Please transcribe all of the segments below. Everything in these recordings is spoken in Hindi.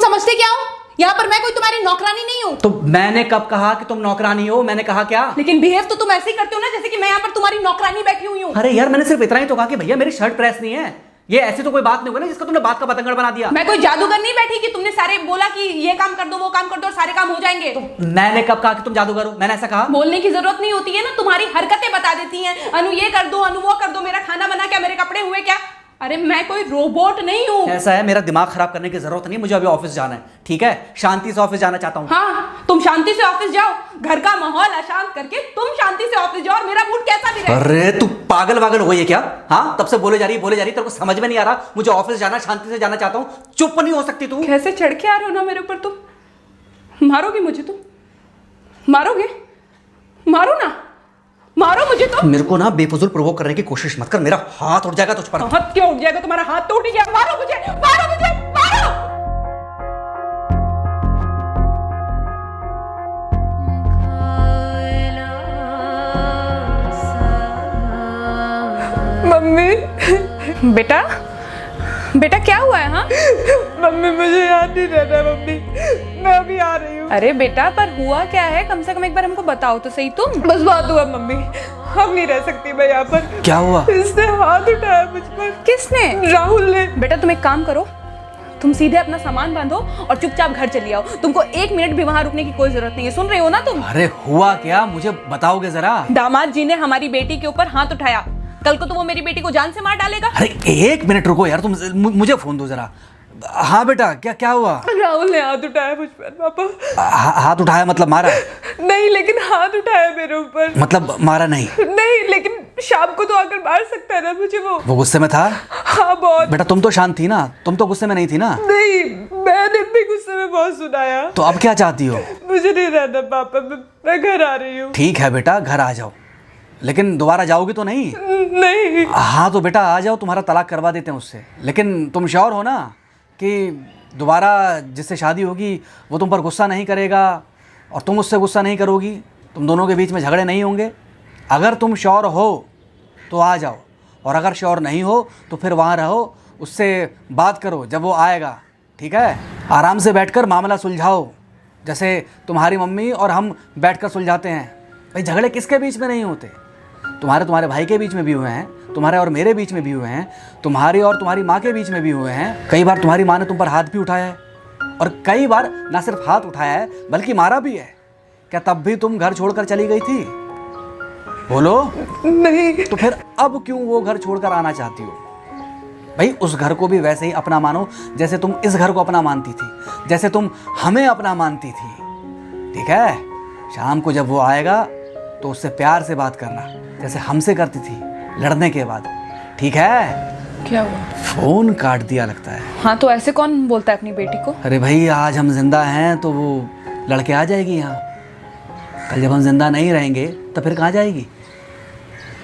समझते क्या हो? यहाँ पर मैं कोई तुम्हारी नौकरानी नहीं हूँ। तो मैंने कब कहा कि तुम नौकरानी हो? मैंने कहा क्या? लेकिन बिहेव तो तुम ऐसे ही करते हो ना जैसे कि मैं यहाँ पर तुम्हारी नौकरानी बैठी हुई हूँ। अरे यार, मैंने सिर्फ इतना ही तो कहा कि भैया मेरी शर्ट प्रेस नहीं है। ये ऐसी तो कोई बात नहीं हुई ना जिसका तुमने बात का पतंगड़ बना दिया। मैं कोई जादूगर नहीं बैठी कि तुमने सारे बोला कि ये काम कर दो वो काम कर दो और सारे काम हो जाएंगे। मैंने कब कहा कि तुम जादूगर हो? मैंने ऐसा कहा? बोलने की जरूरत नहीं होती है ना, तुम्हारी हरकतें बता देती हैं। अनु ये कर दो, अनु वो कर दो, मेरा खाना बना क्या, मेरे कपड़े हुए क्या। अरे मैं कोई रोबोट नहीं हूँ। ऐसा है, मेरा दिमाग खराब करने की जरूरत नहीं, मुझे अभी ऑफिस जाना है। ठीक है, शांति से ऑफिस जाना चाहता हूँ। हाँ, तुम शांति से ऑफिस जाओ, घर का माहौल अशांत करके तुम शांति से ऑफिस जाओ और मेरा मूड कैसा भी रहे। अरे तू पागल वागल हो गई है क्या? हाँ, तब से बोले जा रही तेरे को समझ में नहीं आ रहा? मुझे ऑफिस जाना, शांति से जाना चाहता हूँ। चुप नहीं हो सकती तू? कैसे चढ़ के आ रहे हो ना मेरे ऊपर तुम। मारोगे मुझे? तुम मारोगे? मारो ना, मारो मुझे। तो मेरे को ना बेफजूल प्रोवोक करने की कोशिश मत कर, मेरा हाथ उठ जाएगा तुझ पर। हाथ क्यों उठ जाएगा? तुम्हारा हाथ तो उठ गया। मारो मुझे, मारो मुझे, मारो। मम्मी। बेटा, बेटा क्या हुआ है? हाँ मम्मी मुझे याद नहीं रहता मम्मी, मैं अभी आ रही हूँ। अरे बेटा, पर हुआ क्या है? कम से कम एक बार हमको बताओ तो सही। तुम बस बात हुआ मम्मी, अब नहीं रह सकती मैं यहाँ पर। क्या हुआ? इसने हाथ उठाया मुझ पर। किसने? राहुल ने। बेटा तुम एक काम करो, तुम सीधे अपना सामान बांधो और चुपचाप घर चली आओ। तुमको एक मिनट भी वहां रुकने की कोई जरूरत नहीं है। सुन रहे हो ना तुम? अरे हुआ क्या, मुझे बताओगे जरा? दामाद जी ने हमारी बेटी के ऊपर हाथ उठाया। कल को तो वो मेरी बेटी को जान से मार डालेगा। अरे एक मिनट रुको यार, तुम मुझे फोन दो जरा। हाँ बेटा, क्या हुआ? राहुल ने हाथ उठाया मुझ पर पापा। हाथ उठाया मतलब मारा? नहीं, लेकिन हाथ उठाया मेरे ऊपर। मतलब मारा नहीं? नहीं, लेकिन शाम को तो आकर मार सकता है ना मुझे वो गुस्से में था? हाँ बहुत। बेटा तुम तो शांत थी ना, तुम तो गुस्से में नहीं थी ना? नहीं, मैंने भी गुस्से में बहुत सुनाया। तो अब क्या चाहती हो? मुझे नहीं रहना पापा, मैं घर आ रही हूँ। ठीक है बेटा, घर आ जाओ, लेकिन दोबारा जाओगी तो नहीं? नहीं। हाँ तो बेटा आ जाओ, तुम्हारा तलाक करवा देते हैं उससे। लेकिन तुम श्योर हो ना कि दोबारा जिससे शादी होगी वो तुम पर गुस्सा नहीं करेगा और तुम उससे गुस्सा नहीं करोगी? तुम दोनों के बीच में झगड़े नहीं होंगे? अगर तुम श्योर हो तो आ जाओ, और अगर श्योर नहीं हो तो फिर वहाँ रहो, उससे बात करो जब वो आएगा। ठीक है, आराम से बैठकर मामला सुलझाओ, जैसे तुम्हारी मम्मी और हम बैठकर सुलझाते हैं। भाई झगड़े किसके बीच में नहीं होते? तुम्हारे भाई के बीच में भी हुए हैं, तुम्हारे और मेरे बीच में भी हुए हैं, तुम्हारी और तुम्हारी माँ के बीच में भी हुए हैं। कई बार तुम्हारी माँ ने तुम पर हाथ भी उठाया है, और कई बार ना सिर्फ हाथ उठाया है बल्कि मारा भी है। क्या तब भी तुम घर छोड़कर चली गई थी? बोलो। नहीं। तो फिर अब क्यों वो घर छोड़कर आना चाहती हो? भाई उस घर को भी वैसे ही अपना मानो जैसे तुम इस घर को अपना मानती थी, जैसे तुम हमें अपना मानती थी। ठीक है, शाम को जब वो आएगा तो उससे प्यार से बात करना, जैसे हमसे करती थी लड़ने के बाद। ठीक है? क्या हुआ? फोन काट दिया लगता है। हाँ तो ऐसे कौन बोलता है अपनी बेटी को? अरे भाई आज हम जिंदा हैं तो वो लड़के आ जाएगी यहाँ, कल जब हम जिंदा नहीं रहेंगे तो फिर कहाँ जाएगी?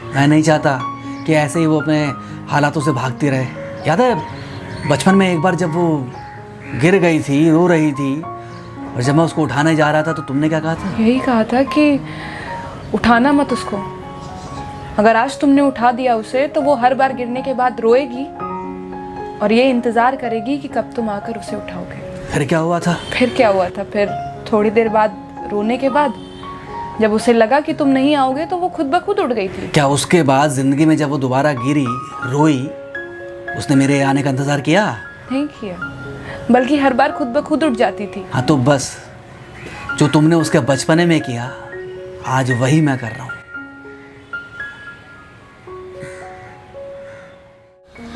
मैं नहीं चाहता कि ऐसे ही वो अपने हालातों से भागती रहे। याद है बचपन में एक बार जब वो गिर गई थी, रो रही थी, और जब मैं उसको उठाने जा रहा था तो तुमने क्या कहा था? यही कहा था कि उठाना मत उसको। अगर आज तुमने उठा दिया उसे तो वो हर बार गिरने के बाद रोएगी और ये इंतजार करेगी कि कब तुम आकर उसे उठाओगे। फिर क्या हुआ था? फिर क्या हुआ था? फिर थोड़ी देर बाद रोने के बाद जब उसे लगा कि तुम नहीं आओगे तो वो खुद ब खुद उठ गई थी। क्या उसके बाद जिंदगी में जब वो दोबारा गिरी, रोई, उसने मेरे आने का इंतजार किया? नहीं किया, बल्कि हर बार खुद ब खुद उठ जाती थी। हाँ तो बस जो तुमने उसके बचपने में किया आज वही मैं कर रहा हूँ।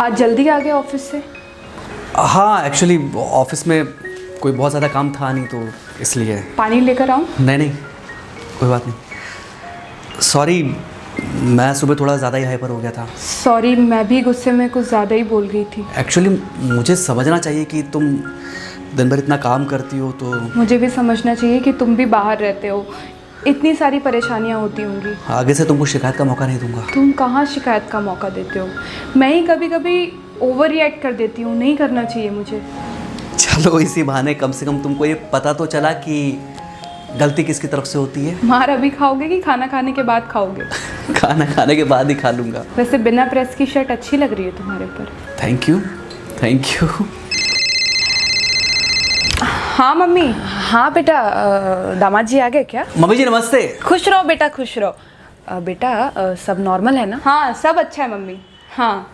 आज जल्दी आ गए ऑफिस से? हाँ एक्चुअली ऑफिस में कोई बहुत ज़्यादा काम था नहीं तो इसलिए। पानी लेकर आऊँ? नहीं कोई बात नहीं, सॉरी मैं सुबह थोड़ा ज़्यादा ही हाइपर हो गया था। सॉरी, मैं भी गुस्से में कुछ ज़्यादा ही बोल गई थी। एक्चुअली मुझे समझना चाहिए कि तुम दिन भर इतना काम करती हो तो मुझे भी समझना चाहिए कि तुम भी बाहर रहते हो, इतनी सारी परेशानियां होती होंगी। आगे से तुमको शिकायत का मौका नहीं दूंगा। तुम कहाँ शिकायत का मौका देते हो? मैं ही कभी कभी ओवर रिएक्ट कर देती हूँ, नहीं करना चाहिए मुझे। चलो इसी बहाने कम से कम तुमको ये पता तो चला कि गलती किसकी तरफ से होती है। मार अभी खाओगे कि खाना खाने के बाद खाओगे? खाना खाने के बाद ही खा लूँगा। वैसे बिना प्रेस की शर्ट अच्छी लग रही है तुम्हारे पर। Thank you. हाँ मम्मी। हाँ बेटा, दामाद जी आ गए क्या? मम्मी जी नमस्ते। खुश रहो बेटा, खुश रहो। बेटा सब नॉर्मल है ना? हाँ सब अच्छा है मम्मी। हाँ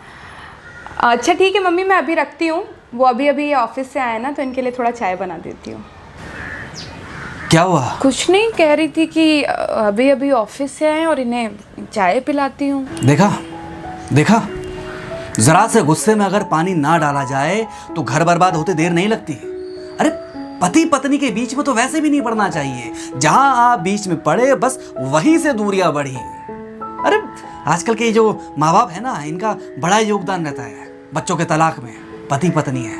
अच्छा ठीक है मम्मी, मैं अभी रखती हूँ। वो अभी अभी ऑफिस से आए ना, तो इनके लिए थोड़ा चाय बना देती हूँ। क्या हुआ? कुछ नहीं, कह रही थी कि अभी अभी ऑफिस से आए और इन्हें चाय पिलाती हूँ। देखा देखा, जरा से गुस्से में अगर पानी ना डाला जाए तो घर बर्बाद होते देर नहीं लगती। अरे पति पत्नी के बीच में तो वैसे भी नहीं पड़ना चाहिए। जहां आप बीच में पड़े बस वहीं से दूरियां बढ़ी। अरे आजकल के जो माँ बाप है ना, इनका बड़ा योगदान रहता है बच्चों के तलाक में। पति पत्नी है,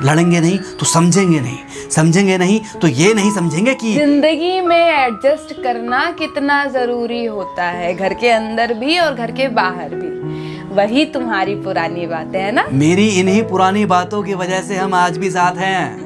लड़ेंगे नहीं तो समझेंगे नहीं, समझेंगे नहीं तो ये नहीं समझेंगे कि जिंदगी में एडजस्ट करना कितना जरूरी होता है, घर के अंदर भी और घर के बाहर भी। वही तुम्हारी पुरानी बातें है ना। मेरी इन्हीं पुरानी बातों की वजह से हम आज भी साथ हैं।